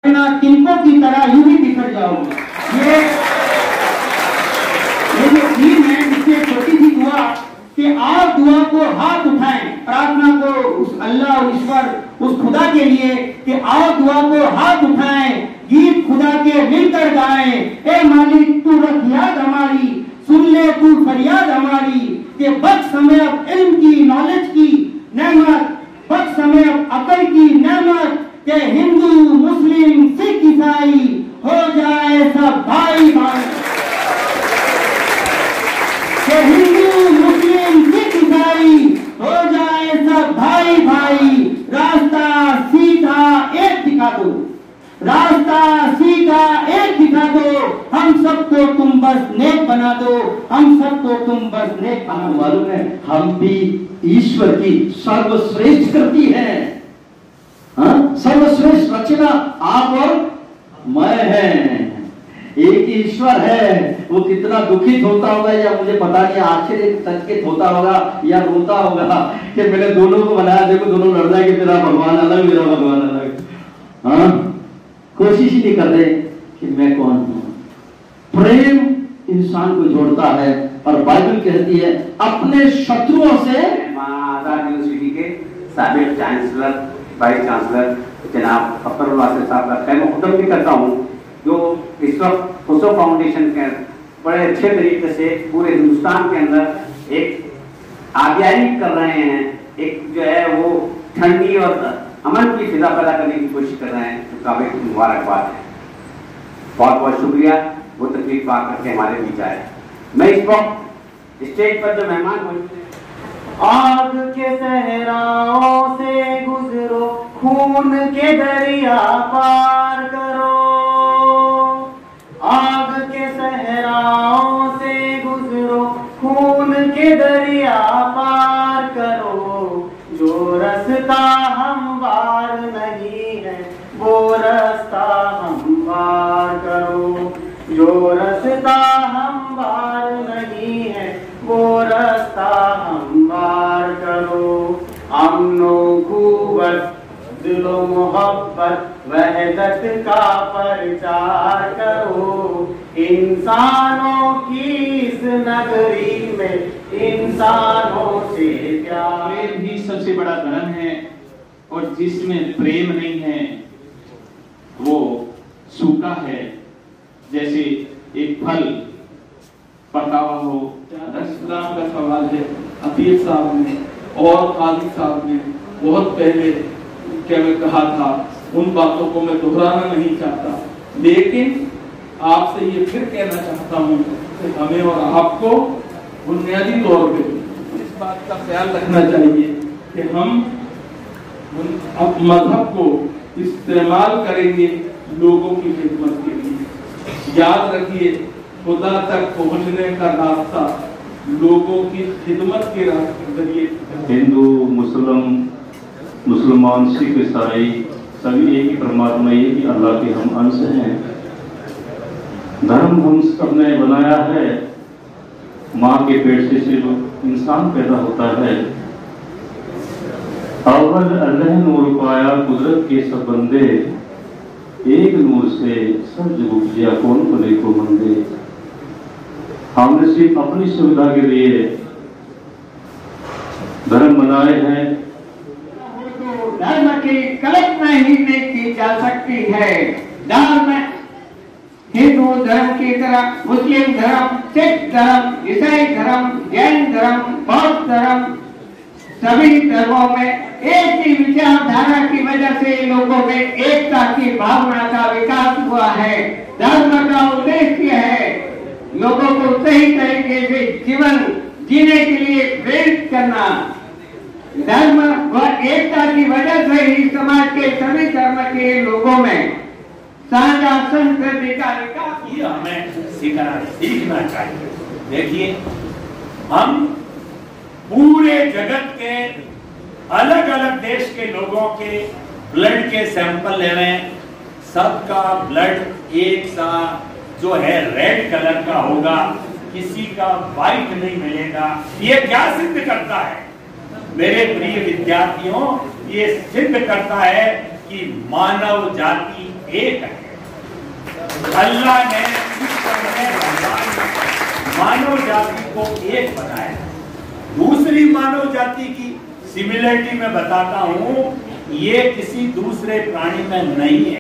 तिनकों की तरह यूं ही बिखर जाओगे। ये जो थीम है इससे छोटी सी दुआ कि आप दुआ को हाथ उठाएं, प्रार्थना को उस अल्लाह और ईश्वर उस खुदा के लिए कि आप दुआ को हाथ उठाएं, गीत खुदा के मिलकर गाएं। ए मालिक तू रख याद हमारी, सुन ले तू फरियाद हमारी, कि बख्श हमें अब इल्म की नॉलेज की नेमत, बख्श हमें अब अकल की नेमत, कि हिंदू मुस्लिम सिख ईसाई हो जाए सब भाई भाई, कि हिंदू मुस्लिम सिख ईसाई हो जाए सब भाई भाई। रास्ता सीधा एक दिखा दो, रास्ता सीधा एक दिखा दो, हम सबको तुम बस नेक बना दो, हम सबको तुम बस नेक बना दो। मालूम है हम भी ईश्वर की सर्वश्रेष्ठ कृति है। हाँ, सर्वश्रेष्ठ रचना आप और मैं है। एक ईश्वर है, वो कितना दुखित होता होगा या मुझे पता नहीं, आश्चर्यचकित होता होगा या रोता होगा कि मैंने दोनों को बनाया, देखो दोनों लड़ जाएंगे, तेरा भगवान अलग मेरा भगवान अलग। हाँ, कोशिश ही नहीं करते कि मैं कौन हूं। प्रेम इंसान को जोड़ता है और बाइबल कहती है अपने शत्रुओं से। आजाद यूनिवर्सिटी के साबिक चांसलर वाइस चांसलर जनाब अख्तर वासिफ साहब का खैर मकदम भी करता हूँ, जो इस वक्त खुशो फाउंडेशन के बड़े अच्छे तरीके से पूरे हिंदुस्तान के अंदर एक आज्ञाई कर रहे हैं, एक जो है वो ठंडी और अमन की फिजा पैदा करने की कोशिश कर रहे हैं, तो काबिल मुबारकबाद है। बहुत बहुत शुक्रिया वो तकलीफ पा करके हमारे बीच आए। मैं इस वक्त स्टेज पर जो मेहमान पहुंचे, आग के सहराओं से गुजरो, खून के दरिया पार करो, आग के सहराओं से गुजरो, खून के दरिया पार करो, जो रास्ता हमवार नहीं है वो रास्ता हमवार करो, जो रास्ता हमवार नहीं है वो रास्ता हमवार करो। अमनो कुव्वत दिलो मोहब्बत वहदत का प्रचार करो, इंसानों की इस नगरी में इंसानों से प्यार। प्रेम ही सबसे बड़ा धर्म है, और जिसमें प्रेम नहीं है वो सूखा है, जैसे एक फल पका हुआ हो। इस्लाम का सवाल है, अतीफ साहब ने और खालिद साहब ने बहुत पहले क्या मैं कहा था, उन बातों को मैं दोहराना नहीं चाहता, लेकिन आपसे ये फिर कहना चाहता हूँ कि हमें और आपको बुनियादी तौर पे इस बात का ख्याल रखना चाहिए कि हम मजहब को इस्तेमाल करेंगे लोगों की खिदमत के लिए। याद रखिए, खुदा तक पहुंचने का रास्ता लोगों की खिदमत के जरिए। हिंदू मुसलमान सिख ईसाई सभी एक ही परमात्मा, एक ही अल्लाह के हम अंश हैं। धर्म हम सबने बनाया है, माँ के पेट से सिर्फ इंसान पैदा होता है। अव्वल अल्लाह नूर पाया कुदरत के सब बंदे, एक नूर से सब जग उपजिया कौन भले को मंदे। हमने सिर्फ अपनी सुविधा के लिए धर्म बनाए हैं। धर्म की कल्पना ही नहीं की जा सकती है। धर्म हिंदू धर्म की तरह मुस्लिम धर्म, सिख धर्म, ईसाई धर्म, जैन धर्म, बौद्ध धर्म, सभी धर्मों में एक ही विचारधारा की वजह से लोगों में एकता की भावना का विकास हुआ है। धर्म का उद्देश्य है लोगों को सही तरीके से जीवन जीने के लिए प्रेरित करना। धर्म व एकता की वजह से ही समाज के सभी धर्म के लोगों में साझा संस्कृति का विकास। ये हमें सीखना चाहिए। देखिए, हम पूरे जगत के अलग अलग देश के लोगों के ब्लड के सैंपल ले रहे हैं, सबका ब्लड एक सा जो है रेड कलर का होगा, किसी का व्हाइट नहीं मिलेगा। ये क्या सिद्ध करता है मेरे प्रिय विद्यार्थियों? ये सिद्ध करता है कि मानव जाति एक है। अल्लाह ने मानव जाति को एक बनाया। दूसरी मानव जाति की सिमिलरिटी मैं बताता हूं, ये किसी दूसरे प्राणी में नहीं है।